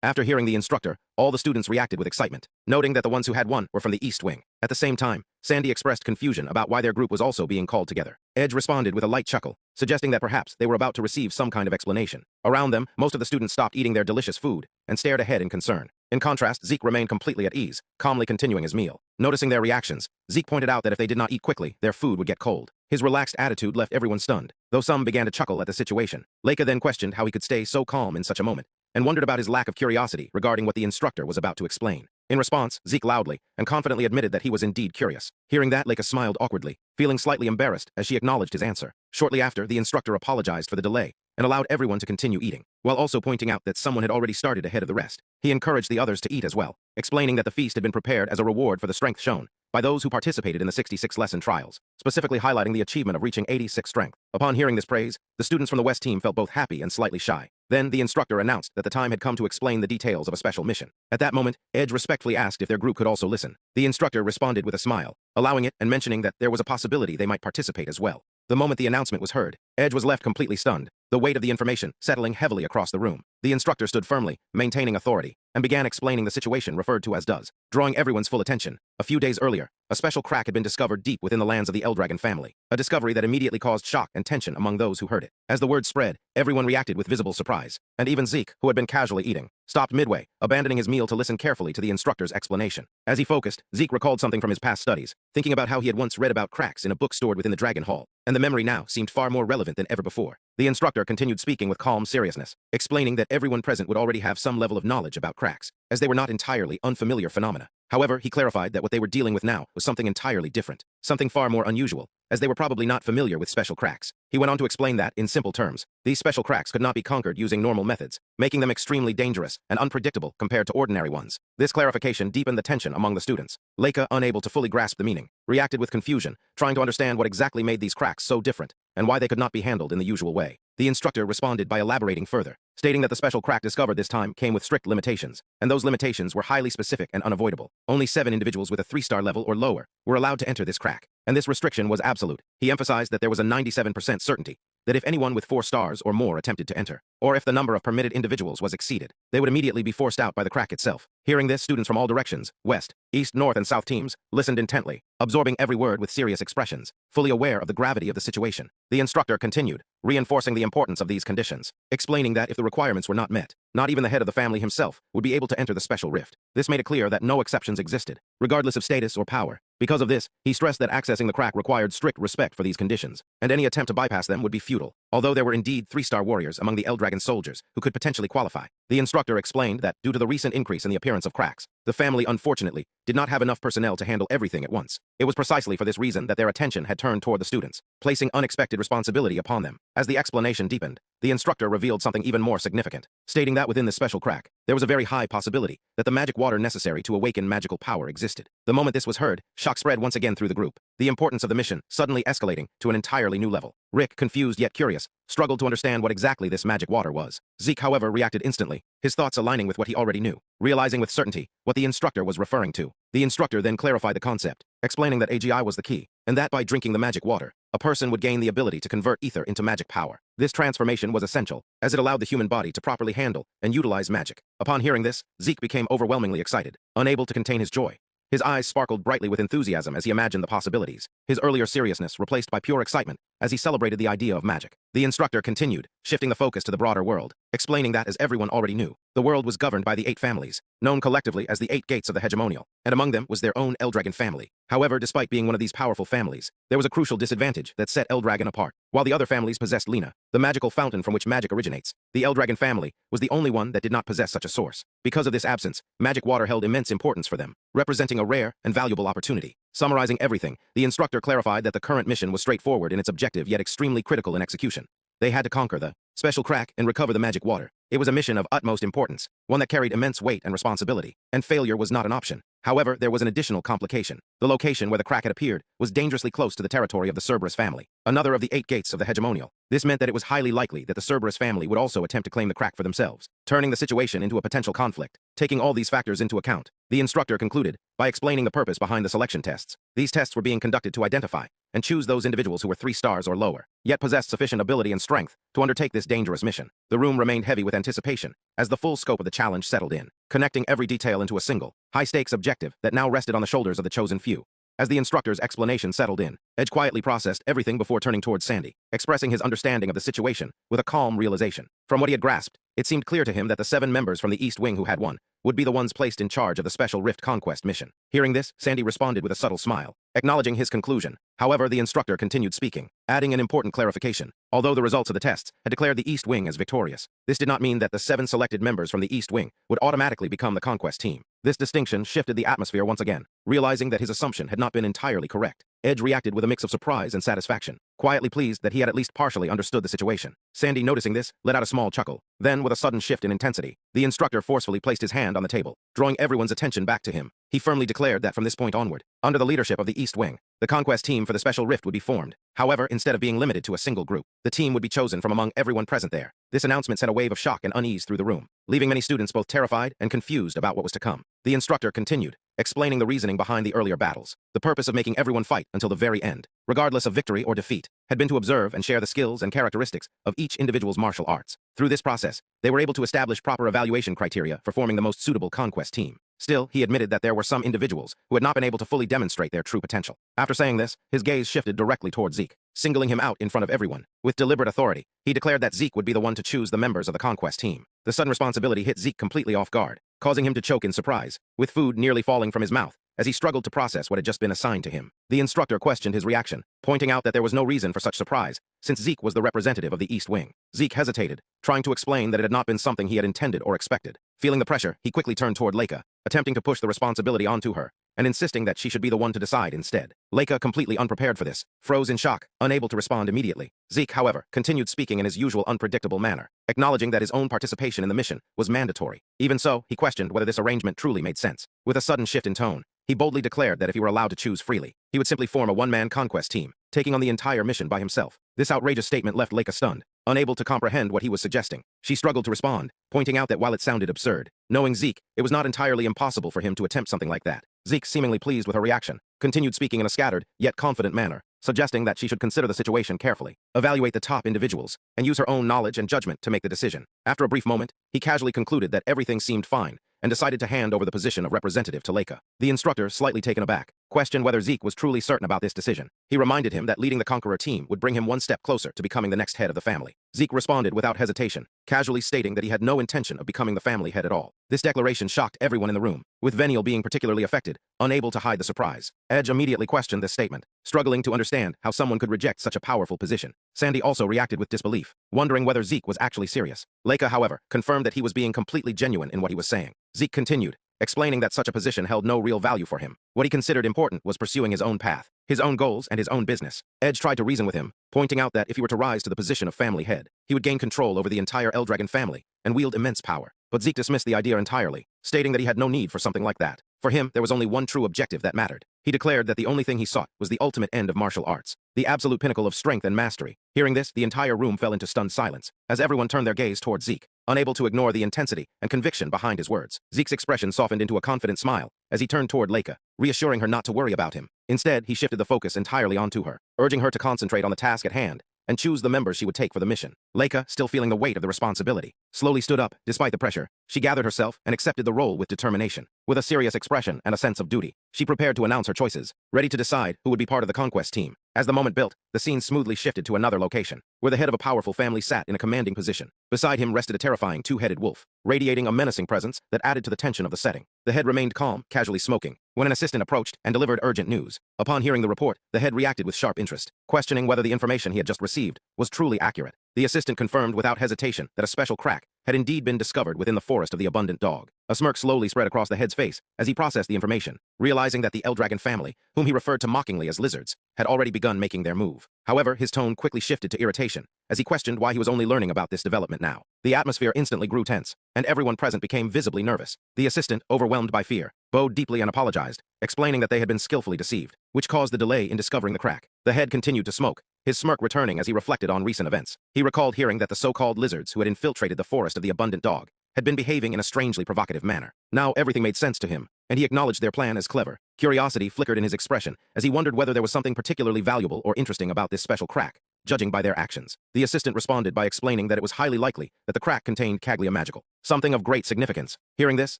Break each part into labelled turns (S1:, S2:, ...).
S1: After hearing the instructor, all the students reacted with excitement, noting that the ones who had won were from the East Wing. At the same time, Sandy expressed confusion about why their group was also being called together. Edge responded with a light chuckle, suggesting that perhaps they were about to receive some kind of explanation. Around them, most of the students stopped eating their delicious food and stared ahead in concern. In contrast, Zeke remained completely at ease, calmly continuing his meal. Noticing their reactions, Zeke pointed out that if they did not eat quickly, their food would get cold. His relaxed attitude left everyone stunned, though some began to chuckle at the situation. Leica then questioned how he could stay so calm in such a moment, and wondered about his lack of curiosity regarding what the instructor was about to explain. In response, Zeke loudly and confidently admitted that he was indeed curious. Hearing that, Leica smiled awkwardly, feeling slightly embarrassed as she acknowledged his answer. Shortly after, the instructor apologized for the delay and allowed everyone to continue eating, while also pointing out that someone had already started ahead of the rest. He encouraged the others to eat as well, explaining that the feast had been prepared as a reward for the strength shown by those who participated in the 66-lesson trials, specifically highlighting the achievement of reaching 86 strength. Upon hearing this praise, the students from the West team felt both happy and slightly shy. Then, the instructor announced that the time had come to explain the details of a special mission. At that moment, Edge respectfully asked if their group could also listen. The instructor responded with a smile, allowing it and mentioning that there was a possibility they might participate as well. The moment the announcement was heard, Edge was left completely stunned, the weight of the information settling heavily across the room. The instructor stood firmly, maintaining authority, and began explaining the situation referred to as does, drawing everyone's full attention. A few days earlier, a special crack had been discovered deep within the lands of the Eldragon family, a discovery that immediately caused shock and tension among those who heard it. As the word spread, everyone reacted with visible surprise, and even Zeke, who had been casually eating, stopped midway, abandoning his meal to listen carefully to the instructor's explanation. As he focused, Zeke recalled something from his past studies, thinking about how he had once read about cracks in a book stored within the Dragon Hall, and the memory now seemed far more relevant than ever before. The instructor continued speaking with calm seriousness, explaining that everyone present would already have some level of knowledge about cracks, as they were not entirely unfamiliar phenomena. However, he clarified that what they were dealing with now was something entirely different, something far more unusual, as they were probably not familiar with special cracks. He went on to explain that, in simple terms, these special cracks could not be conquered using normal methods, making them extremely dangerous and unpredictable compared to ordinary ones. This clarification deepened the tension among the students. Leica, unable to fully grasp the meaning, reacted with confusion, trying to understand what exactly made these cracks so different, and why they could not be handled in the usual way. The instructor responded by elaborating further, stating that the special crack discovered this time came with strict limitations, and those limitations were highly specific and unavoidable. Only 7 individuals with a 3-star level or lower were allowed to enter this crack, and this restriction was absolute. He emphasized that there was a 97% certainty that if anyone with 4 stars or more attempted to enter, or if the number of permitted individuals was exceeded, they would immediately be forced out by the crack itself. Hearing this, students from all directions, west, east, north, and south teams, listened intently, absorbing every word with serious expressions, fully aware of the gravity of the situation. The instructor continued, reinforcing the importance of these conditions, explaining that if the requirements were not met, not even the head of the family himself would be able to enter the special rift. This made it clear that no exceptions existed, regardless of status or power. Because of this, he stressed that accessing the crack required strict respect for these conditions, and any attempt to bypass them would be futile. Although there were indeed 3-star warriors among the Eldragon soldiers who could potentially qualify, the instructor explained that, due to the recent increase in the appearance of cracks, the family unfortunately did not have enough personnel to handle everything at once. It was precisely for this reason that their attention had turned toward the students, placing unexpected responsibility upon them. As the explanation deepened, the instructor revealed something even more significant, stating that within this special crack, there was a very high possibility that the magic water necessary to awaken magical power existed. The moment this was heard, shock spread once again through the group, the importance of the mission suddenly escalating to an entirely new level. Rick, confused yet curious, struggled to understand what exactly this magic water was. Zeke, however, reacted instantly, his thoughts aligning with what he already knew, realizing with certainty what the instructor was referring to. The instructor then clarified the concept, explaining that AGI was the key, and that by drinking the magic water, a person would gain the ability to convert ether into magic power. This transformation was essential, as it allowed the human body to properly handle and utilize magic. Upon hearing this, Zeke became overwhelmingly excited, unable to contain his joy. His eyes sparkled brightly with enthusiasm as he imagined the possibilities, his earlier seriousness replaced by pure excitement as he celebrated the idea of magic. The instructor continued, shifting the focus to the broader world, explaining that, as everyone already knew, the world was governed by the 8 families, known collectively as the 8 gates of the hegemonial, and among them was their own Eldragon family. However, despite being one of these powerful families, there was a crucial disadvantage that set Eldragon apart. While the other families possessed Lena, the magical fountain from which magic originates, the Eldragon family was the only one that did not possess such a source. Because of this absence, magic water held immense importance for them, representing a rare and valuable opportunity. Summarizing everything, the instructor clarified that the current mission was straightforward in its objective yet extremely critical in execution. They had to conquer the special crack and recover the magic water. It was a mission of utmost importance, one that carried immense weight and responsibility, and failure was not an option. However, there was an additional complication. The location where the crack had appeared was dangerously close to the territory of the Cerberus family, another of the 8 gates of the hegemonial. This meant that it was highly likely that the Cerberus family would also attempt to claim the crack for themselves, turning the situation into a potential conflict. Taking all these factors into account, the instructor concluded by explaining the purpose behind the selection tests. These tests were being conducted to identify and choose those individuals who were 3 stars or lower, yet possessed sufficient ability and strength to undertake this dangerous mission. The room remained heavy with anticipation as the full scope of the challenge settled in, connecting every detail into a single, high-stakes objective that now rested on the shoulders of the chosen few. As the instructor's explanation settled in, Edge quietly processed everything before turning towards Sandy, expressing his understanding of the situation with a calm realization. From what he had grasped, it seemed clear to him that the 7 members from the East Wing who had won would be the ones placed in charge of the special Rift Conquest mission. Hearing this, Sandy responded with a subtle smile, acknowledging his conclusion. However, the instructor continued speaking, adding an important clarification. Although the results of the tests had declared the East Wing as victorious, this did not mean that the 7 selected members from the East Wing would automatically become the Conquest team. This distinction shifted the atmosphere once again, realizing that his assumption had not been entirely correct. Edge reacted with a mix of surprise and satisfaction, quietly pleased that he had at least partially understood the situation. Sandy, noticing this, let out a small chuckle. Then, with a sudden shift in intensity, the instructor forcefully placed his hand on the table, drawing everyone's attention back to him. He firmly declared that from this point onward, under the leadership of the East Wing, the Conquest team for the Special Rift would be formed. However, instead of being limited to a single group, the team would be chosen from among everyone present there. This announcement sent a wave of shock and unease through the room, leaving many students both terrified and confused about what was to come. The instructor continued, explaining the reasoning behind the earlier battles. The purpose of making everyone fight until the very end, regardless of victory or defeat, had been to observe and share the skills and characteristics of each individual's martial arts. Through this process, they were able to establish proper evaluation criteria for forming the most suitable Conquest team. Still, he admitted that there were some individuals who had not been able to fully demonstrate their true potential. After saying this, his gaze shifted directly toward Zeke, singling him out in front of everyone. With deliberate authority, he declared that Zeke would be the one to choose the members of the Conquest team. The sudden responsibility hit Zeke completely off guard, causing him to choke in surprise, with food nearly falling from his mouth as he struggled to process what had just been assigned to him. The instructor questioned his reaction, pointing out that there was no reason for such surprise, since Zeke was the representative of the East Wing. Zeke hesitated, trying to explain that it had not been something he had intended or expected. Feeling the pressure, he quickly turned toward Leica, attempting to push the responsibility onto her, and insisting that she should be the one to decide instead. Leica, completely unprepared for this, froze in shock, unable to respond immediately. Zeke, however, continued speaking in his usual unpredictable manner, acknowledging that his own participation in the mission was mandatory. Even so, he questioned whether this arrangement truly made sense. With a sudden shift in tone, he boldly declared that if he were allowed to choose freely, he would simply form a one-man Conquest team, taking on the entire mission by himself. This outrageous statement left Leica stunned, unable to comprehend what he was suggesting. She struggled to respond, pointing out that while it sounded absurd, knowing Zeke, it was not entirely impossible for him to attempt something like that. Zeke, seemingly pleased with her reaction, continued speaking in a scattered, yet confident manner, suggesting that she should consider the situation carefully, evaluate the top individuals, and use her own knowledge and judgment to make the decision. After a brief moment, he casually concluded that everything seemed fine, and decided to hand over the position of representative to Leica. The instructor, slightly taken aback, questioned whether Zeke was truly certain about this decision. He reminded him that leading the Conqueror team would bring him one step closer to becoming the next head of the family. Zeke responded without hesitation, casually stating that he had no intention of becoming the family head at all. This declaration shocked everyone in the room, with Veniel being particularly affected, unable to hide the surprise. Edge immediately questioned this statement, struggling to understand how someone could reject such a powerful position. Sandy also reacted with disbelief, wondering whether Zeke was actually serious. Leica, however, confirmed that he was being completely genuine in what he was saying. Zeke continued, explaining that such a position held no real value for him. What he considered important was pursuing his own path, his own goals, and his own business. Edge tried to reason with him, pointing out that if he were to rise to the position of family head, he would gain control over the entire Eldragon family and wield immense power. But Zeke dismissed the idea entirely, stating that he had no need for something like that. For him, there was only one true objective that mattered. He declared that the only thing he sought was the ultimate end of martial arts, the absolute pinnacle of strength and mastery. Hearing this, the entire room fell into stunned silence, as everyone turned their gaze towards Zeke, unable to ignore the intensity and conviction behind his words. Zeke's expression softened into a confident smile as he turned toward Leica, reassuring her not to worry about him. Instead, he shifted the focus entirely onto her, urging her to concentrate on the task at hand and choose the members she would take for the mission. Leica, still feeling the weight of the responsibility, slowly stood up. Despite the pressure, she gathered herself and accepted the role with determination. With a serious expression and a sense of duty, she prepared to announce her choices, ready to decide who would be part of the Conquest team. As the moment built, the scene smoothly shifted to another location, where the head of a powerful family sat in a commanding position. Beside him rested a terrifying two-headed wolf, radiating a menacing presence that added to the tension of the setting. The head remained calm, casually smoking, when an assistant approached and delivered urgent news. Upon hearing the report, the head reacted with sharp interest, questioning whether the information he had just received was truly accurate. The assistant confirmed without hesitation that a special crack had indeed been discovered within the forest of the abundant dog. A smirk slowly spread across the head's face as he processed the information, realizing that the Eldragon family, whom he referred to mockingly as lizards, had already begun making their move. However, his tone quickly shifted to irritation as he questioned why he was only learning about this development now. The atmosphere instantly grew tense, and everyone present became visibly nervous. The assistant, overwhelmed by fear, bowed deeply and apologized, explaining that they had been skillfully deceived, which caused the delay in discovering the crack. The head continued to smoke, his smirk returning as he reflected on recent events. He recalled hearing that the so-called lizards who had infiltrated the forest of the abundant dog had been behaving in a strangely provocative manner. Now everything made sense to him, and he acknowledged their plan as clever. Curiosity flickered in his expression as he wondered whether there was something particularly valuable or interesting about this special crack, judging by their actions. The assistant responded by explaining that it was highly likely that the crack contained Kaglia magical, something of great significance. Hearing this,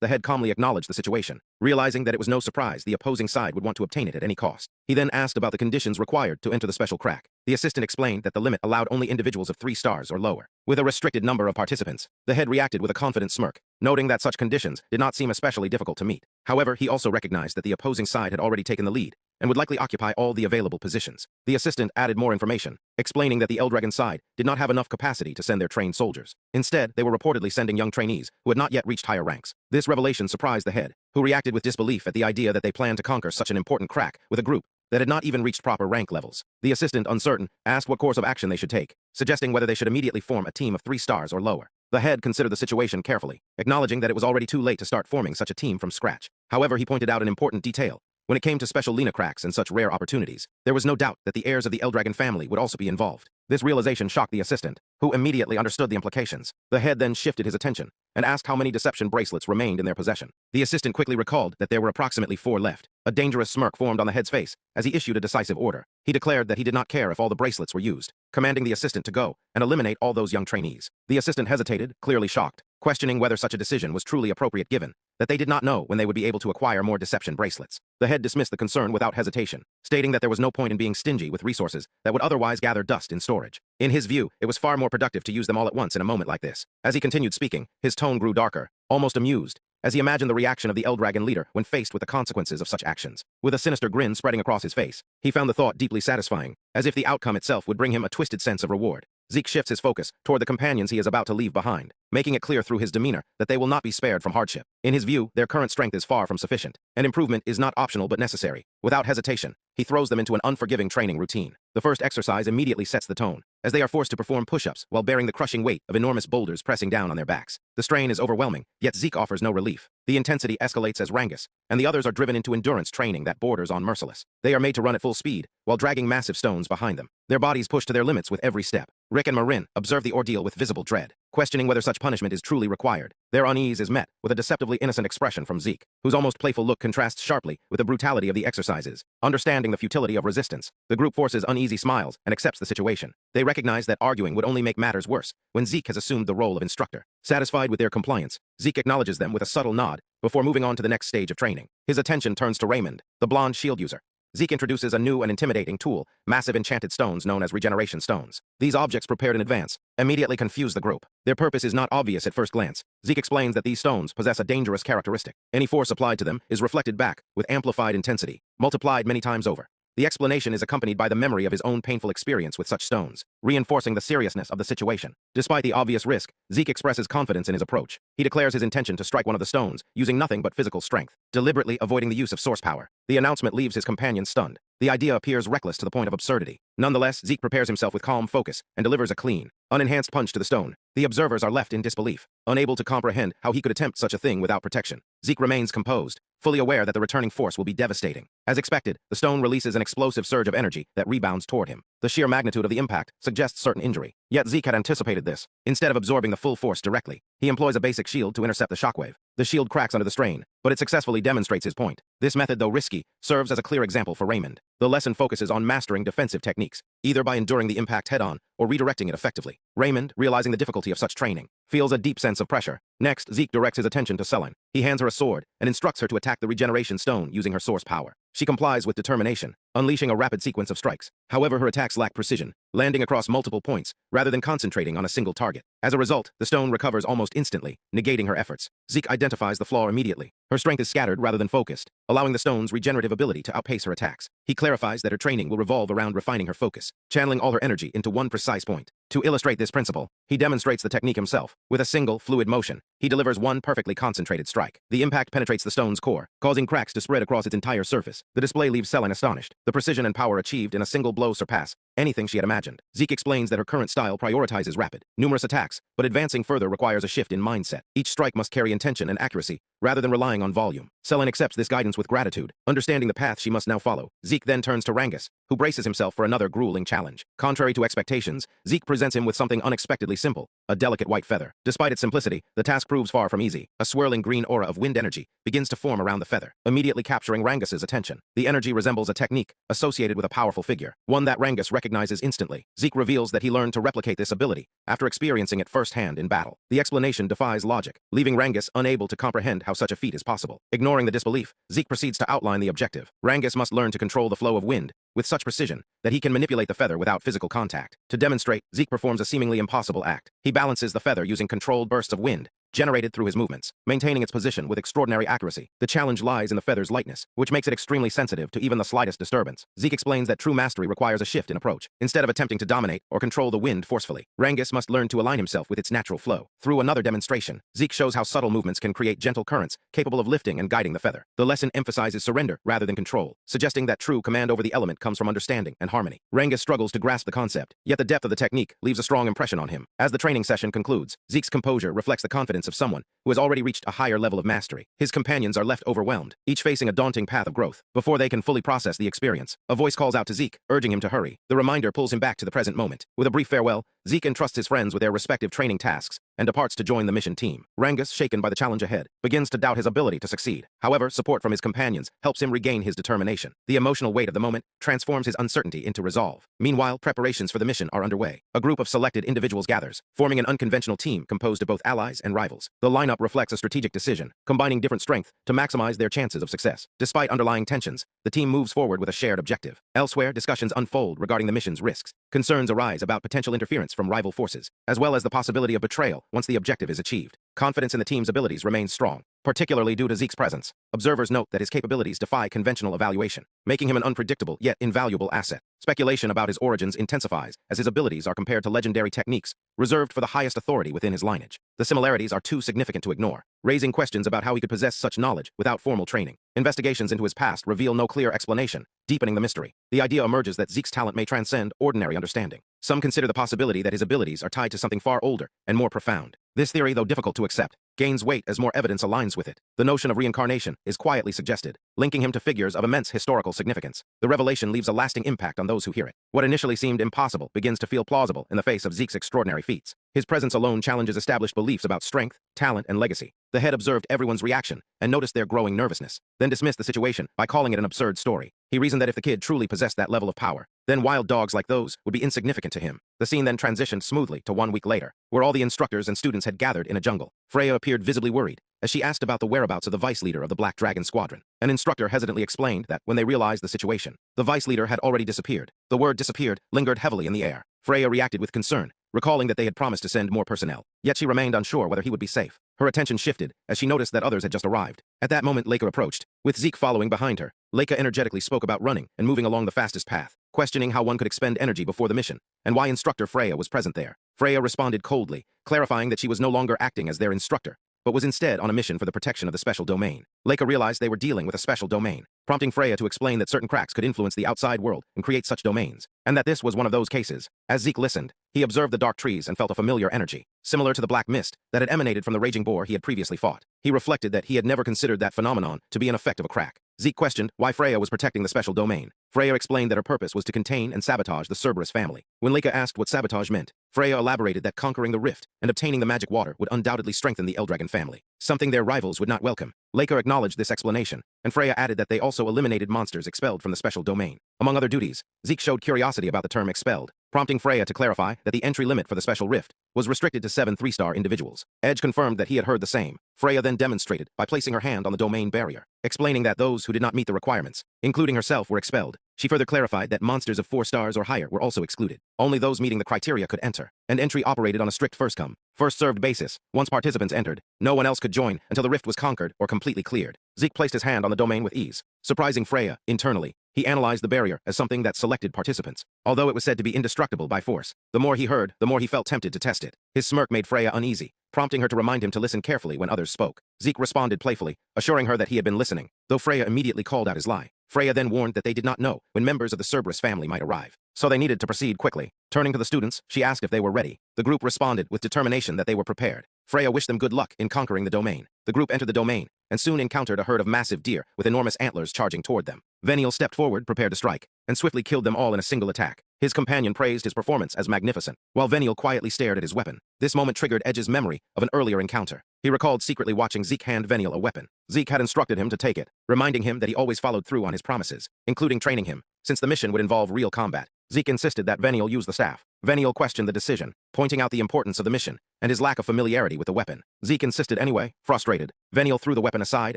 S1: the head calmly acknowledged the situation, realizing that it was no surprise the opposing side would want to obtain it at any cost. He then asked about the conditions required to enter the special crack. The assistant explained that the limit allowed only individuals of 3 stars or lower, with a restricted number of participants. The head reacted with a confident smirk, noting that such conditions did not seem especially difficult to meet. However, he also recognized that the opposing side had already taken the lead and would likely occupy all the available positions. The assistant added more information, explaining that the Eldragon side did not have enough capacity to send their trained soldiers. Instead, they were reportedly sending young trainees who had not yet reached higher ranks. This revelation surprised the head, who reacted with disbelief at the idea that they planned to conquer such an important crack with a group that had not even reached proper rank levels. The assistant, uncertain, asked what course of action they should take, suggesting whether they should immediately form a team of 3 stars or lower. The head considered the situation carefully, acknowledging that it was already too late to start forming such a team from scratch. However, he pointed out an important detail. When it came to special Lena cracks and such rare opportunities, there was no doubt that the heirs of the Eldragon family would also be involved. This realization shocked the assistant, who immediately understood the implications. The head then shifted his attention and asked how many deception bracelets remained in their possession. The assistant quickly recalled that there were approximately 4 left. A dangerous smirk formed on the head's face as he issued a decisive order. He declared that he did not care if all the bracelets were used, commanding the assistant to go and eliminate all those young trainees. The assistant hesitated, clearly shocked, questioning whether such a decision was truly appropriate given that they did not know when they would be able to acquire more deception bracelets. The head dismissed the concern without hesitation, stating that there was no point in being stingy with resources that would otherwise gather dust in storage. In his view, it was far more productive to use them all at once in a moment like this. As he continued speaking, his tone grew darker, almost amused, as he imagined the reaction of the Eldragon leader when faced with the consequences of such actions. With a sinister grin spreading across his face, he found the thought deeply satisfying, as if the outcome itself would bring him a twisted sense of reward. Zeke shifts his focus toward the companions he is about to leave behind, making it clear through his demeanor that they will not be spared from hardship. In his view, their current strength is far from sufficient, and improvement is not optional but necessary. Without hesitation, he throws them into an unforgiving training routine. The first exercise immediately sets the tone, as they are forced to perform push-ups while bearing the crushing weight of enormous boulders pressing down on their backs. The strain is overwhelming, yet Zeke offers no relief. The intensity escalates as Rangus and the others are driven into endurance training that borders on merciless. They are made to run at full speed, while dragging massive stones behind them. Their bodies push to their limits with every step. Rick and Marin observe the ordeal with visible dread, questioning whether such punishment is truly required. Their unease is met with a deceptively innocent expression from Zeke, whose almost playful look contrasts sharply with the brutality of the exercises. Understanding the futility of resistance, the group forces uneasy smiles and accepts the situation. They recognize that arguing would only make matters worse when Zeke has assumed the role of instructor. Satisfied with their compliance, Zeke acknowledges them with a subtle nod before moving on to the next stage of training. His attention turns to Raymond, the blonde shield user. Zeke introduces a new and intimidating tool, massive enchanted stones known as regeneration stones. These objects prepared in advance immediately confuse the group. Their purpose is not obvious at first glance. Zeke explains that these stones possess a dangerous characteristic. Any force applied to them is reflected back with amplified intensity, multiplied many times over. The explanation is accompanied by the memory of his own painful experience with such stones, reinforcing the seriousness of the situation. Despite the obvious risk, Zeke expresses confidence in his approach. He declares his intention to strike one of the stones, using nothing but physical strength, deliberately avoiding the use of source power. The announcement leaves his companion stunned. The idea appears reckless to the point of absurdity. Nonetheless, Zeke prepares himself with calm focus and delivers a clean, unenhanced punch to the stone. The observers are left in disbelief, unable to comprehend how he could attempt such a thing without protection. Zeke remains composed, fully aware that the returning force will be devastating. As expected, the stone releases an explosive surge of energy that rebounds toward him. The sheer magnitude of the impact suggests certain injury. Yet Zeke had anticipated this. Instead of absorbing the full force directly, he employs a basic shield to intercept the shockwave. The shield cracks under the strain, but it successfully demonstrates his point. This method, though risky, serves as a clear example for Raymond. The lesson focuses on mastering defensive techniques, either by enduring the impact head-on or redirecting it effectively. Raymond, realizing the difficulty of such training, feels a deep sense of pressure. Next, Zeke directs his attention to Selene. He hands her a sword and instructs her to attack the regeneration stone using her source power. She complies with determination, unleashing a rapid sequence of strikes. However, her attacks lack precision, landing across multiple points, rather than concentrating on a single target. As a result, the stone recovers almost instantly, negating her efforts. Zeke identifies the flaw immediately. Her strength is scattered rather than focused, allowing the stone's regenerative ability to outpace her attacks. He clarifies that her training will revolve around refining her focus, channeling all her energy into one precise point. To illustrate this principle, he demonstrates the technique himself. With a single, fluid motion, he delivers one perfectly concentrated strike. The impact penetrates the stone's core, causing cracks to spread across its entire surface. The display leaves Selene astonished. The precision and power achieved in a single blow surpass anything she had imagined. Zeke explains that her current style prioritizes rapid, numerous attacks, but advancing further requires a shift in mindset. Each strike must carry intention and accuracy, rather than relying on volume. Selene accepts this guidance with gratitude, understanding the path she must now follow. Zeke then turns to Rangus, who braces himself for another grueling challenge. Contrary to expectations, Zeke presents him with something unexpectedly simple, a delicate white feather. Despite its simplicity, the task proves far from easy. A swirling green aura of wind energy begins to form around the feather, immediately capturing Rangus's attention. The energy resembles a technique associated with a powerful figure, one that Rangus recognizes instantly. Zeke reveals that he learned to replicate this ability after experiencing it firsthand in battle. The explanation defies logic, leaving Rangus unable to comprehend how such a feat is possible. Ignoring the disbelief, Zeke proceeds to outline the objective. Rangus must learn to control the flow of wind with such precision that he can manipulate the feather without physical contact. To demonstrate, Zeke performs a seemingly impossible act. He balances the feather using controlled bursts of wind generated through his movements, maintaining its position with extraordinary accuracy. The challenge lies in the feather's lightness, which makes it extremely sensitive to even the slightest disturbance. Zeke explains that true mastery requires a shift in approach. Instead of attempting to dominate or control the wind forcefully, Rangus must learn to align himself with its natural flow. Through another demonstration, Zeke shows how subtle movements can create gentle currents capable of lifting and guiding the feather. The lesson emphasizes surrender rather than control, suggesting that true command over the element comes from understanding and harmony. Rangus struggles to grasp the concept, yet the depth of the technique leaves a strong impression on him. As the training session concludes, Zeke's composure reflects the confidence of someone who has already reached a higher level of mastery. His companions are left overwhelmed, each facing a daunting path of growth. Before they can fully process the experience, a voice calls out to Zeke, urging him to hurry. The reminder pulls him back to the present moment. With a brief farewell, Zeke entrusts his friends with their respective training tasks and departs to join the mission team. Rangus, shaken by the challenge ahead, begins to doubt his ability to succeed. However, support from his companions helps him regain his determination. The emotional weight of the moment transforms his uncertainty into resolve. Meanwhile, preparations for the mission are underway. A group of selected individuals gathers, forming an unconventional team composed of both allies and rivals. The lineup reflects a strategic decision, combining different strength to maximize their chances of success. Despite underlying tensions, the team moves forward with a shared objective. Elsewhere, discussions unfold regarding the mission's risks. Concerns arise about potential interference from rival forces, as well as the possibility of betrayal once the objective is achieved. Confidence in the team's abilities remains strong, particularly due to Zeke's presence. Observers note that his capabilities defy conventional evaluation, making him an unpredictable yet invaluable asset. Speculation about his origins intensifies as his abilities are compared to legendary techniques reserved for the highest authority within his lineage. The similarities are too significant to ignore, raising questions about how he could possess such knowledge without formal training. Investigations into his past reveal no clear explanation, deepening the mystery. The idea emerges that Zeke's talent may transcend ordinary understanding. Some consider the possibility that his abilities are tied to something far older and more profound. This theory, though difficult to accept, gains weight as more evidence aligns with it. The notion of reincarnation is quietly suggested, linking him to figures of immense historical significance. The revelation leaves a lasting impact on those who hear it. What initially seemed impossible begins to feel plausible in the face of Zeke's extraordinary feats. His presence alone challenges established beliefs about strength, talent, and legacy. The head observed everyone's reaction and noticed their growing nervousness, then dismissed the situation by calling it an absurd story. He reasoned that if the kid truly possessed that level of power, then wild dogs like those would be insignificant to him. The scene then transitioned smoothly to 1 week later, where all the instructors and students had gathered in a jungle. Freya appeared visibly worried as she asked about the whereabouts of the vice leader of the Black Dragon Squadron. An instructor hesitantly explained that when they realized the situation, the vice leader had already disappeared. The word disappeared lingered heavily in the air. Freya reacted with concern, recalling that they had promised to send more personnel, yet she remained unsure whether he would be safe. Her attention shifted as she noticed that others had just arrived. At that moment, Leica approached, with Zeke following behind her. Leica energetically spoke about running and moving along the fastest path, questioning how one could expend energy before the mission, and why instructor Freya was present there. Freya responded coldly, clarifying that she was no longer acting as their instructor, but was instead on a mission for the protection of the special domain. Leica realized they were dealing with a special domain, prompting Freya to explain that certain cracks could influence the outside world and create such domains, and that this was one of those cases. As Zeke listened, he observed the dark trees and felt a familiar energy, similar to the black mist that had emanated from the raging boar he had previously fought. He reflected that he had never considered that phenomenon to be an effect of a crack. Zeke questioned why Freya was protecting the special domain. Freya explained that her purpose was to contain and sabotage the Cerberus family. When Leica asked what sabotage meant, Freya elaborated that conquering the rift and obtaining the magic water would undoubtedly strengthen the Eldragon family, something their rivals would not welcome. Leica acknowledged this explanation, and Freya added that they also eliminated monsters expelled from the special domain. Among other duties, Zeke showed curiosity about the term expelled, prompting Freya to clarify that the entry limit for the special rift was restricted to 7 3-star individuals. Edge confirmed that he had heard the same. Freya then demonstrated by placing her hand on the domain barrier, explaining that those who did not meet the requirements, including herself, were expelled. She further clarified that monsters of 4 stars or higher were also excluded. Only those meeting the criteria could enter, and entry operated on a strict first-come, first-served basis. Once participants entered, no one else could join until the rift was conquered or completely cleared. Zeke placed his hand on the domain with ease. Surprising Freya, internally, he analyzed the barrier as something that selected participants, although it was said to be indestructible by force. The more he heard, the more he felt tempted to test it. His smirk made Freya uneasy, prompting her to remind him to listen carefully when others spoke. Zeke responded playfully, assuring her that he had been listening, though Freya immediately called out his lie. Freya then warned that they did not know when members of the Cerberus family might arrive, so they needed to proceed quickly. Turning to the students, she asked if they were ready. The group responded with determination that they were prepared. Freya wished them good luck in conquering the domain. The group entered the domain, and soon encountered a herd of massive deer with enormous antlers charging toward them. Veniel stepped forward, prepared to strike, and swiftly killed them all in a single attack. His companion praised his performance as magnificent, while Veniel quietly stared at his weapon. This moment triggered Edge's memory of an earlier encounter. He recalled secretly watching Zeke hand Veniel a weapon. Zeke had instructed him to take it, reminding him that he always followed through on his promises, including training him, since the mission would involve real combat. Zeke insisted that Veniel use the staff. Veniel questioned the decision, pointing out the importance of the mission and his lack of familiarity with the weapon. Zeke insisted anyway, frustrated. Veniel threw the weapon aside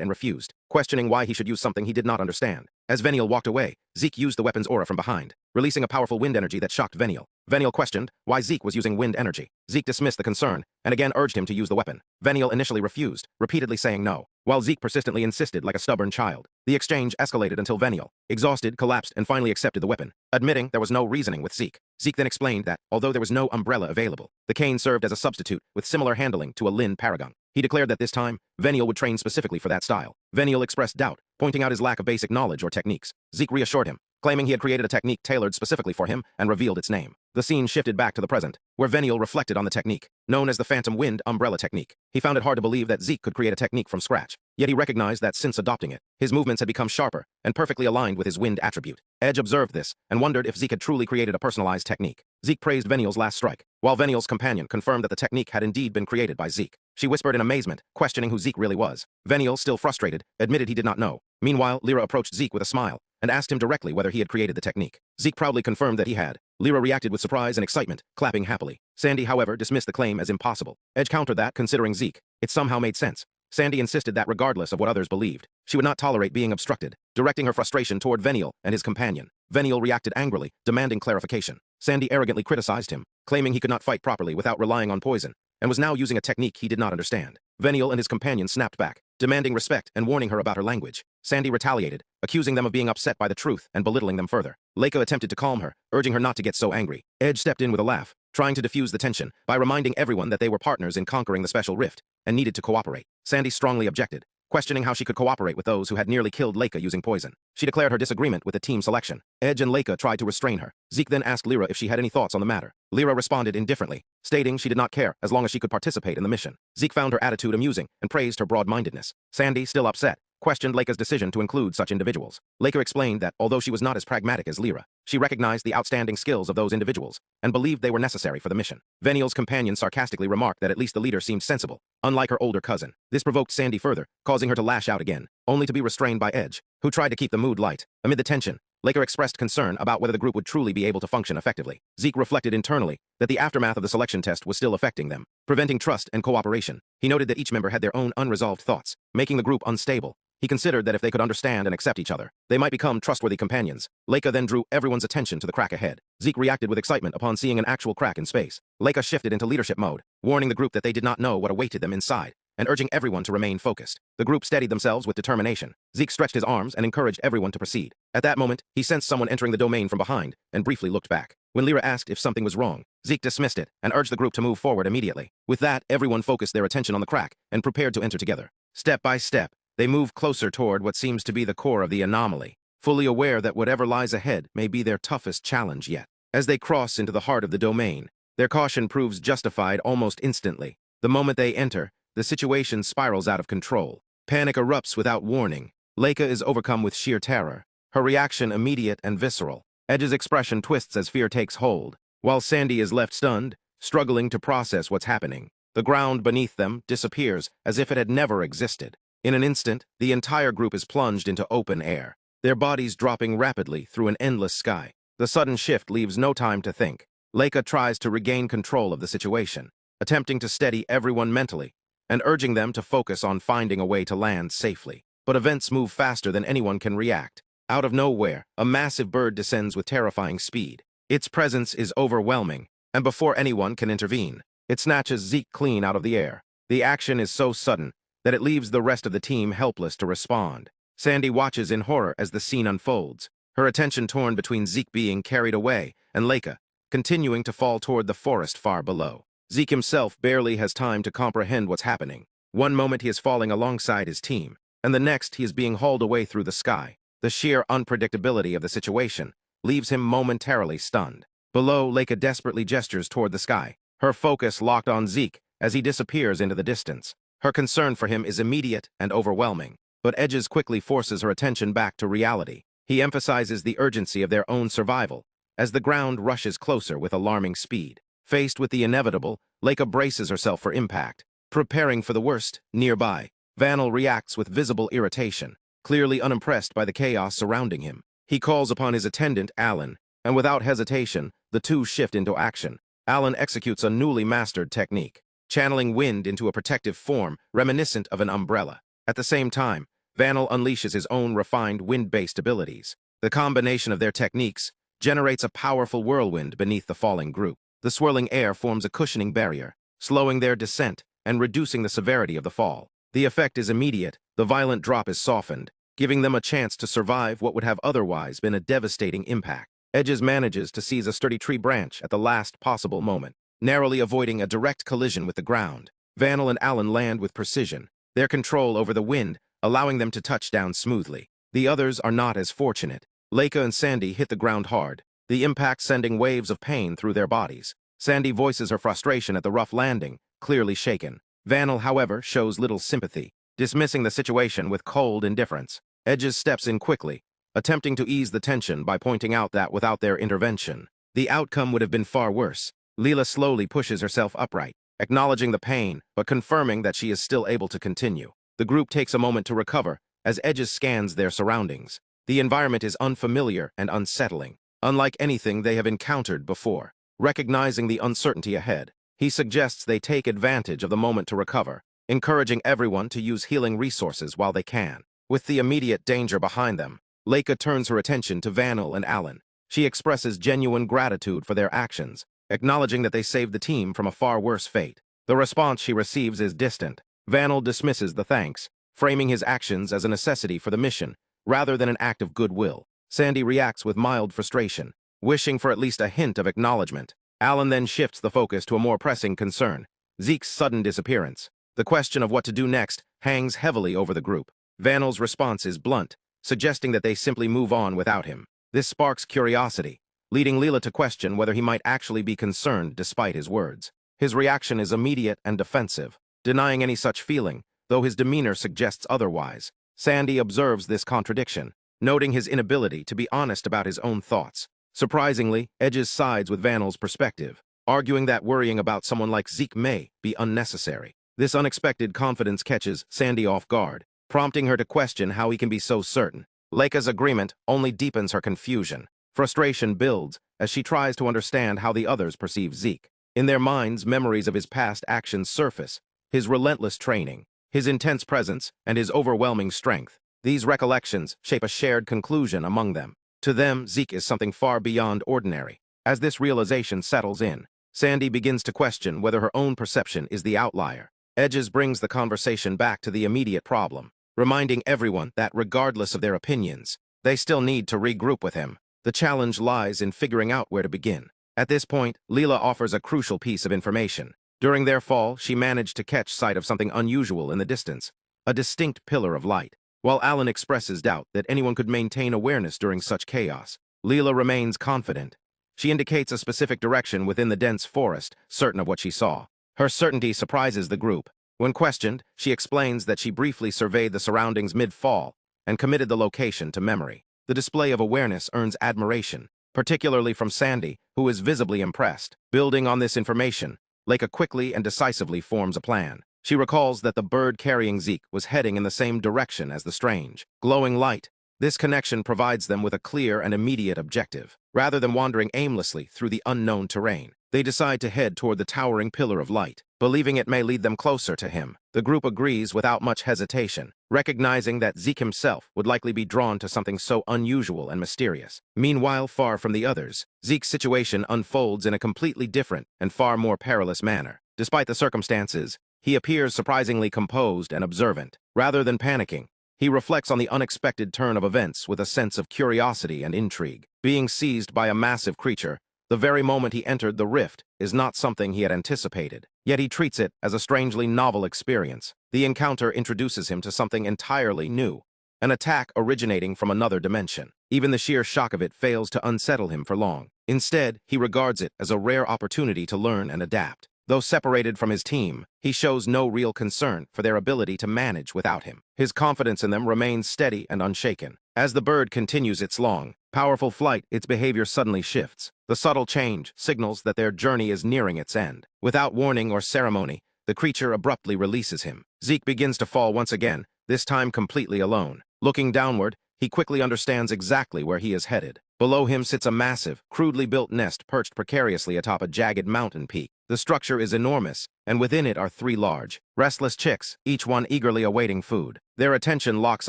S1: and refused, questioning why he should use something he did not understand. As Veniel walked away, Zeke used the weapon's aura from behind, releasing a powerful wind energy that shocked Veniel. Veniel questioned why Zeke was using wind energy. Zeke dismissed the concern and again urged him to use the weapon. Veniel initially refused, repeatedly saying no, while Zeke persistently insisted like a stubborn child. The exchange escalated until Veniel, exhausted, collapsed, and finally accepted the weapon, admitting there was no reasoning with Zeke. Zeke then explained that, although there was no umbrella available, the cane served as a substitute with similar handling to a Lin Paragon. He declared that this time, Veniel would train specifically for that style. Veniel expressed doubt, pointing out his lack of basic knowledge or techniques. Zeke reassured him, claiming he had created a technique tailored specifically for him and revealed its name. The scene shifted back to the present, where Veniel reflected on the technique, known as the Phantom Wind Umbrella Technique. He found it hard to believe that Zeke could create a technique from scratch, yet he recognized that since adopting it, his movements had become sharper and perfectly aligned with his wind attribute. Edge observed this and wondered if Zeke had truly created a personalized technique. Zeke praised Veniel's last strike, while Veniel's companion confirmed that the technique had indeed been created by Zeke. She whispered in amazement, questioning who Zeke really was. Veniel, still frustrated, admitted he did not know. Meanwhile, Lyra approached Zeke with a smile and asked him directly whether he had created the technique. Zeke proudly confirmed that he had. Lyra reacted with surprise and excitement, clapping happily. Sandy, however, dismissed the claim as impossible. Edge countered that, considering Zeke, it somehow made sense. Sandy insisted that regardless of what others believed, she would not tolerate being obstructed, directing her frustration toward Veniel and his companion. Veniel reacted angrily, demanding clarification. Sandy arrogantly criticized him, claiming he could not fight properly without relying on poison, and was now using a technique he did not understand. Veniel and his companion snapped back, demanding respect and warning her about her language. Sandy retaliated, accusing them of being upset by the truth and belittling them further. Leica attempted to calm her, urging her not to get so angry. Edge stepped in with a laugh, trying to diffuse the tension by reminding everyone that they were partners in conquering the special rift and needed to cooperate. Sandy strongly objected, questioning how she could cooperate with those who had nearly killed Leica using poison. She declared her disagreement with the team selection. Edge and Leica tried to restrain her. Zeke then asked Lyra if she had any thoughts on the matter. Lyra responded indifferently, stating she did not care as long as she could participate in the mission. Zeke found her attitude amusing and praised her broad-mindedness. Sandy, still upset, questioned Leica's decision to include such individuals. Leica explained that, although she was not as pragmatic as Lyra, she recognized the outstanding skills of those individuals and believed they were necessary for the mission. Veniel's companion sarcastically remarked that at least the leader seemed sensible, unlike her older cousin. This provoked Sandy further, causing her to lash out again, only to be restrained by Edge, who tried to keep the mood light. Amid the tension, Leica expressed concern about whether the group would truly be able to function effectively. Zeke reflected internally that the aftermath of the selection test was still affecting them, preventing trust and cooperation. He noted that each member had their own unresolved thoughts, making the group unstable. He considered that if they could understand and accept each other, they might become trustworthy companions. Leica then drew everyone's attention to the crack ahead. Zeke reacted with excitement upon seeing an actual crack in space. Leica shifted into leadership mode, warning the group that they did not know what awaited them inside, and urging everyone to remain focused. The group steadied themselves with determination. Zeke stretched his arms and encouraged everyone to proceed. At that moment, he sensed someone entering the domain from behind and briefly looked back. When Lyra asked if something was wrong, Zeke dismissed it and urged the group to move forward immediately. With that, everyone focused their attention on the crack and prepared to enter together. Step by step, they move closer toward what seems to be the core of the anomaly, fully aware that whatever lies ahead may be their toughest challenge yet. As they cross into the heart of the domain, their caution proves justified almost instantly. The moment they enter, the situation spirals out of control. Panic erupts without warning. Leica is overcome with sheer terror, her reaction immediate and visceral. Edge's expression twists as fear takes hold, while Sandy is left stunned, struggling to process what's happening. The ground beneath them disappears as if it had never existed. In an instant, the entire group is plunged into open air, their bodies dropping rapidly through an endless sky. The sudden shift leaves no time to think. Leica tries to regain control of the situation, attempting to steady everyone mentally, and urging them to focus on finding a way to land safely. But events move faster than anyone can react. Out of nowhere, a massive bird descends with terrifying speed. Its presence is overwhelming, and before anyone can intervene, it snatches Zeke clean out of the air. The action is so sudden that it leaves the rest of the team helpless to respond. Sandy watches in horror as the scene unfolds, her attention torn between Zeke being carried away and Leica continuing to fall toward the forest far below. Zeke himself barely has time to comprehend what's happening. One moment he is falling alongside his team, and the next he is being hauled away through the sky. The sheer unpredictability of the situation leaves him momentarily stunned. Below, Leica desperately gestures toward the sky, her focus locked on Zeke as he disappears into the distance. Her concern for him is immediate and overwhelming, but Edges quickly forces her attention back to reality. He emphasizes the urgency of their own survival as the ground rushes closer with alarming speed. Faced with the inevitable, Leica braces herself for impact. Preparing for the worst, nearby, Vanel reacts with visible irritation, clearly unimpressed by the chaos surrounding him. He calls upon his attendant, Alan, and without hesitation, the two shift into action. Alan executes a newly mastered technique, channeling wind into a protective form reminiscent of an umbrella. At the same time, Vanel unleashes his own refined wind-based abilities. The combination of their techniques generates a powerful whirlwind beneath the falling group. The swirling air forms a cushioning barrier, slowing their descent and reducing the severity of the fall. The effect is immediate, the violent drop is softened, giving them a chance to survive what would have otherwise been a devastating impact. Edges manages to seize a sturdy tree branch at the last possible moment, narrowly avoiding a direct collision with the ground. Vanel and Alan land with precision, their control over the wind allowing them to touch down smoothly. The others are not as fortunate. Leica and Sandy hit the ground hard, the impact sending waves of pain through their bodies. Sandy voices her frustration at the rough landing, clearly shaken. Vanel, however, shows little sympathy, dismissing the situation with cold indifference. Edges steps in quickly, attempting to ease the tension by pointing out that without their intervention, the outcome would have been far worse. Leela slowly pushes herself upright, acknowledging the pain, but confirming that she is still able to continue. The group takes a moment to recover as Edges scans their surroundings. The environment is unfamiliar and unsettling, unlike anything they have encountered before. Recognizing the uncertainty ahead, he suggests they take advantage of the moment to recover, encouraging everyone to use healing resources while they can. With the immediate danger behind them, Leica turns her attention to Vanel and Alan. She expresses genuine gratitude for their actions, acknowledging that they saved the team from a far worse fate. The response she receives is distant. Vanel dismisses the thanks, framing his actions as a necessity for the mission, rather than an act of goodwill. Sandy reacts with mild frustration, wishing for at least a hint of acknowledgement. Alan then shifts the focus to a more pressing concern, Zeke's sudden disappearance. The question of what to do next hangs heavily over the group. Vanel's response is blunt, suggesting that they simply move on without him. This sparks curiosity, leading Leela to question whether he might actually be concerned despite his words. His reaction is immediate and defensive, denying any such feeling, though his demeanor suggests otherwise. Sandy observes this contradiction, noting his inability to be honest about his own thoughts. Surprisingly, Edges sides with Vanel's perspective, arguing that worrying about someone like Zeke may be unnecessary. This unexpected confidence catches Sandy off guard, prompting her to question how he can be so certain. Leica's agreement only deepens her confusion. Frustration builds as she tries to understand how the others perceive Zeke. In their minds, memories of his past actions surface, his relentless training, his intense presence, and his overwhelming strength. These recollections shape a shared conclusion among them. To them, Zeke is something far beyond ordinary. As this realization settles in, Sandy begins to question whether her own perception is the outlier. Edges brings the conversation back to the immediate problem, reminding everyone that regardless of their opinions, they still need to regroup with him. The challenge lies in figuring out where to begin. At this point, Leela offers a crucial piece of information. During their fall, she managed to catch sight of something unusual in the distance, a distinct pillar of light. While Alan expresses doubt that anyone could maintain awareness during such chaos, Leela remains confident. She indicates a specific direction within the dense forest, certain of what she saw. Her certainty surprises the group. When questioned, she explains that she briefly surveyed the surroundings mid-fall and committed the location to memory. The display of awareness earns admiration, particularly from Sandy, who is visibly impressed. Building on this information, Leica quickly and decisively forms a plan. She recalls that the bird carrying Zeke was heading in the same direction as the strange, glowing light. This connection provides them with a clear and immediate objective. Rather than wandering aimlessly through the unknown terrain, they decide to head toward the towering pillar of light, believing it may lead them closer to him. The group agrees without much hesitation, recognizing that Zeke himself would likely be drawn to something so unusual and mysterious. Meanwhile, far from the others, Zeke's situation unfolds in a completely different and far more perilous manner. Despite the circumstances, he appears surprisingly composed and observant. Rather than panicking, he reflects on the unexpected turn of events with a sense of curiosity and intrigue. Being seized by a massive creature, the very moment he entered the rift, is not something he had anticipated. Yet he treats it as a strangely novel experience. The encounter introduces him to something entirely new, an attack originating from another dimension. Even the sheer shock of it fails to unsettle him for long. Instead, he regards it as a rare opportunity to learn and adapt. Though separated from his team, he shows no real concern for their ability to manage without him. His confidence in them remains steady and unshaken. As the bird continues its long, powerful flight, its behavior suddenly shifts. The subtle change signals that their journey is nearing its end. Without warning or ceremony, the creature abruptly releases him. Zeke begins to fall once again, this time completely alone. Looking downward, he quickly understands exactly where he is headed. Below him sits a massive, crudely built nest perched precariously atop a jagged mountain peak. The structure is enormous, and within it are 3 large, restless chicks, each one eagerly awaiting food. Their attention locks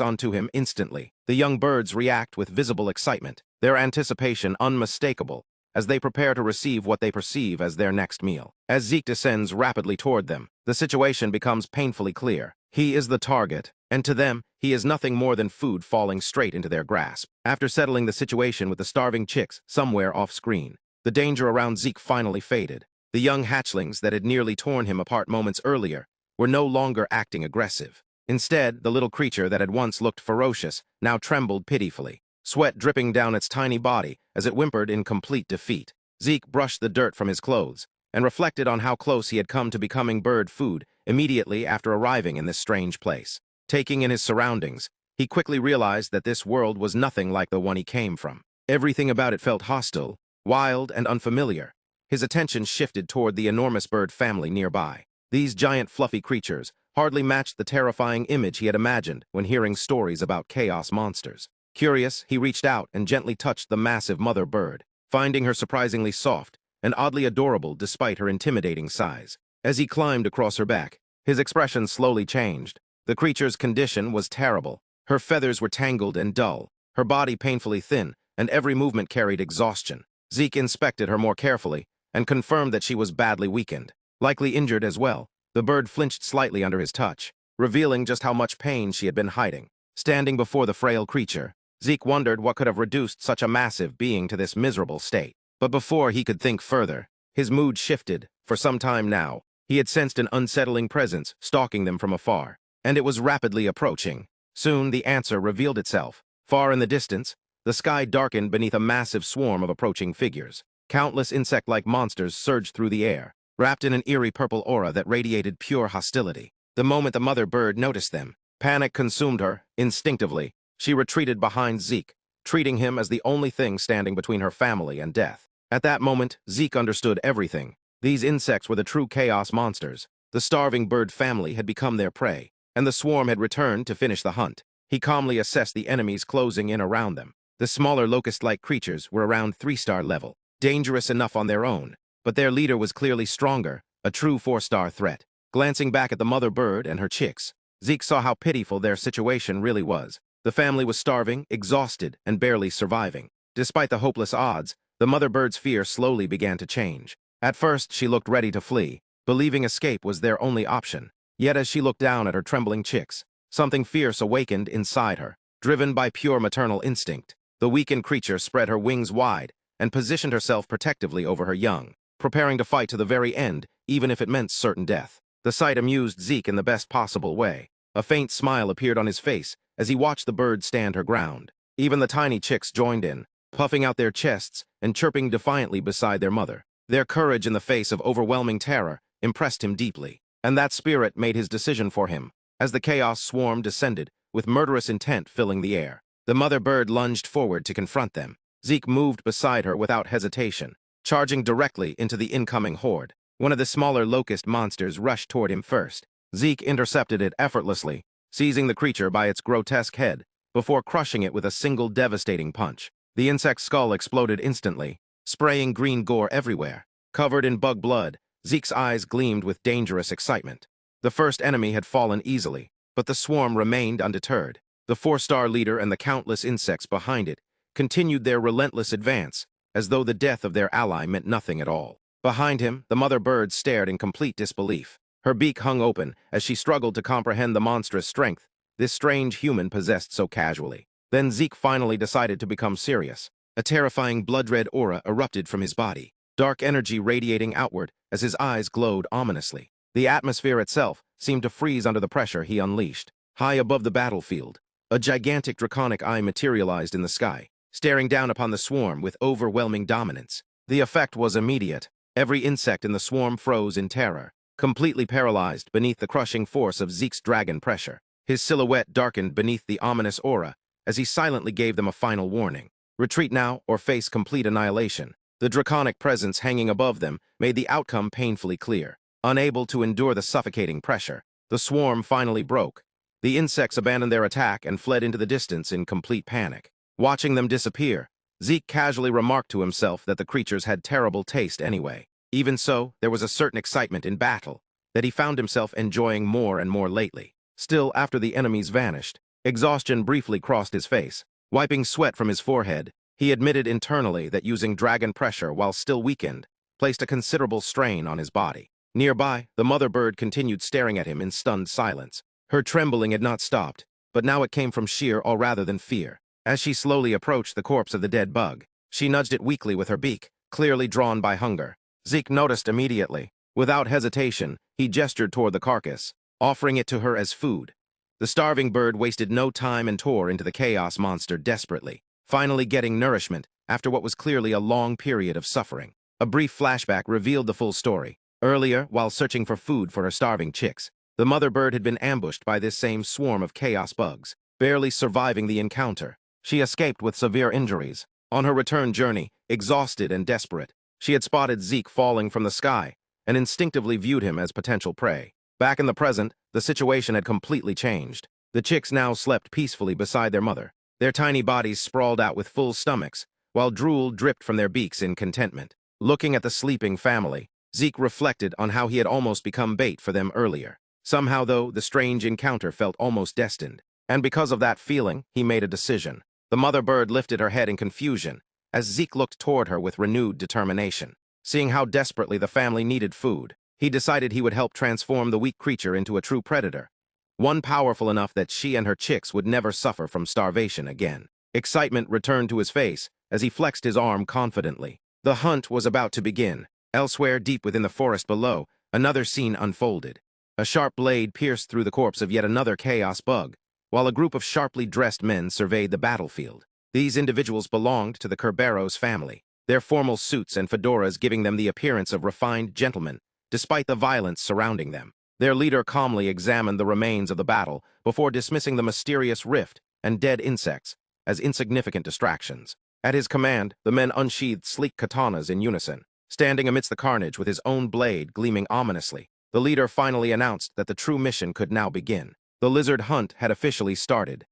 S1: onto him instantly. The young birds react with visible excitement, their anticipation unmistakable, as they prepare to receive what they perceive as their next meal. As Zeke descends rapidly toward them, the situation becomes painfully clear. He is the target, and to them, he is nothing more than food falling straight into their grasp. After settling the situation with the starving chicks somewhere off-screen, the danger around Zeke finally faded. The young hatchlings that had nearly torn him apart moments earlier were no longer acting aggressive. Instead, the little creature that had once looked ferocious now trembled pitifully, sweat dripping down its tiny body as it whimpered in complete defeat. Zeke brushed the dirt from his clothes and reflected on how close he had come to becoming bird food immediately after arriving in this strange place. Taking in his surroundings, he quickly realized that this world was nothing like the one he came from. Everything about it felt hostile, wild, and unfamiliar. His attention shifted toward the enormous bird family nearby. These giant fluffy creatures hardly matched the terrifying image he had imagined when hearing stories about chaos monsters. Curious, he reached out and gently touched the massive mother bird, finding her surprisingly soft and oddly adorable despite her intimidating size. As he climbed across her back, his expression slowly changed. The creature's condition was terrible. Her feathers were tangled and dull, her body painfully thin, and every movement carried exhaustion. Zeke inspected her more carefully and confirmed that she was badly weakened, likely injured as well. The bird flinched slightly under his touch, revealing just how much pain she had been hiding. Standing before the frail creature, Zeke wondered what could have reduced such a massive being to this miserable state. But before he could think further, his mood shifted. For some time now, he had sensed an unsettling presence stalking them from afar, and it was rapidly approaching. Soon the answer revealed itself. Far in the distance, the sky darkened beneath a massive swarm of approaching figures. Countless insect-like monsters surged through the air, wrapped in an eerie purple aura that radiated pure hostility. The moment the mother bird noticed them, panic consumed her. Instinctively, she retreated behind Zeke, treating him as the only thing standing between her family and death. At that moment, Zeke understood everything. These insects were the true chaos monsters. The starving bird family had become their prey, and the swarm had returned to finish the hunt. He calmly assessed the enemies closing in around them. The smaller locust-like creatures were around 3-star level, dangerous enough on their own, but their leader was clearly stronger, a true 4-star threat. Glancing back at the mother bird and her chicks, Zeke saw how pitiful their situation really was. The family was starving, exhausted, and barely surviving. Despite the hopeless odds, the mother bird's fear slowly began to change. At first, she looked ready to flee, believing escape was their only option. Yet as she looked down at her trembling chicks, something fierce awakened inside her. Driven by pure maternal instinct, the weakened creature spread her wings wide and positioned herself protectively over her young, preparing to fight to the very end, even if it meant certain death. The sight amused Zeke in the best possible way. A faint smile appeared on his face as he watched the bird stand her ground. Even the tiny chicks joined in, puffing out their chests and chirping defiantly beside their mother. Their courage in the face of overwhelming terror impressed him deeply, and that spirit made his decision for him. As the chaos swarm descended, with murderous intent filling the air, the mother bird lunged forward to confront them. Zeke moved beside her without hesitation, charging directly into the incoming horde. One of the smaller locust monsters rushed toward him first. Zeke intercepted it effortlessly, seizing the creature by its grotesque head before crushing it with a single devastating punch. The insect's skull exploded instantly, spraying green gore everywhere. Covered in bug blood, Zeke's eyes gleamed with dangerous excitement. The first enemy had fallen easily, but the swarm remained undeterred. The 4-star leader and the countless insects behind it continued their relentless advance, as though the death of their ally meant nothing at all. Behind him, the mother bird stared in complete disbelief. Her beak hung open as she struggled to comprehend the monstrous strength this strange human possessed so casually. Then Zeke finally decided to become serious. A terrifying blood-red aura erupted from his body, dark energy radiating outward as his eyes glowed ominously. The atmosphere itself seemed to freeze under the pressure he unleashed. High above the battlefield, a gigantic draconic eye materialized in the sky, staring down upon the swarm with overwhelming dominance. The effect was immediate. Every insect in the swarm froze in terror, completely paralyzed beneath the crushing force of Zeke's dragon pressure. His silhouette darkened beneath the ominous aura as he silently gave them a final warning. Retreat now or face complete annihilation. The draconic presence hanging above them made the outcome painfully clear. Unable to endure the suffocating pressure, the swarm finally broke. The insects abandoned their attack and fled into the distance in complete panic. Watching them disappear, Zeke casually remarked to himself that the creatures had terrible taste anyway. Even so, there was a certain excitement in battle that he found himself enjoying more and more lately. Still, after the enemies vanished, exhaustion briefly crossed his face. Wiping sweat from his forehead, he admitted internally that using dragon pressure while still weakened placed a considerable strain on his body. Nearby, the mother bird continued staring at him in stunned silence. Her trembling had not stopped, but now it came from sheer awe rather than fear. As she slowly approached the corpse of the dead bug, she nudged it weakly with her beak, clearly drawn by hunger. Zeke noticed immediately. Without hesitation, he gestured toward the carcass, offering it to her as food. The starving bird wasted no time and tore into the chaos monster desperately, finally getting nourishment after what was clearly a long period of suffering. A brief flashback revealed the full story. Earlier, while searching for food for her starving chicks, the mother bird had been ambushed by this same swarm of chaos bugs. Barely surviving the encounter, she escaped with severe injuries. On her return journey, exhausted and desperate, she had spotted Zeke falling from the sky and instinctively viewed him as potential prey. Back in the present, the situation had completely changed. The chicks now slept peacefully beside their mother, their tiny bodies sprawled out with full stomachs, while drool dripped from their beaks in contentment. Looking at the sleeping family, Zeke reflected on how he had almost become bait for them earlier. Somehow, though, the strange encounter felt almost destined, and because of that feeling, he made a decision. The mother bird lifted her head in confusion as Zeke looked toward her with renewed determination. Seeing how desperately the family needed food, he decided he would help transform the weak creature into a true predator, one powerful enough that she and her chicks would never suffer from starvation again. Excitement returned to his face as he flexed his arm confidently. The hunt was about to begin. Elsewhere, deep within the forest below, another scene unfolded. A sharp blade pierced through the corpse of yet another chaos bug, while a group of sharply dressed men surveyed the battlefield. These individuals belonged to the Kerberos family, their formal suits and fedoras giving them the appearance of refined gentlemen, despite the violence surrounding them. Their leader calmly examined the remains of the battle before dismissing the mysterious rift and dead insects as insignificant distractions. At his command, the men unsheathed sleek katanas in unison. Standing amidst the carnage with his own blade gleaming ominously, the leader finally announced that the true mission could now begin. The lizard hunt had officially started.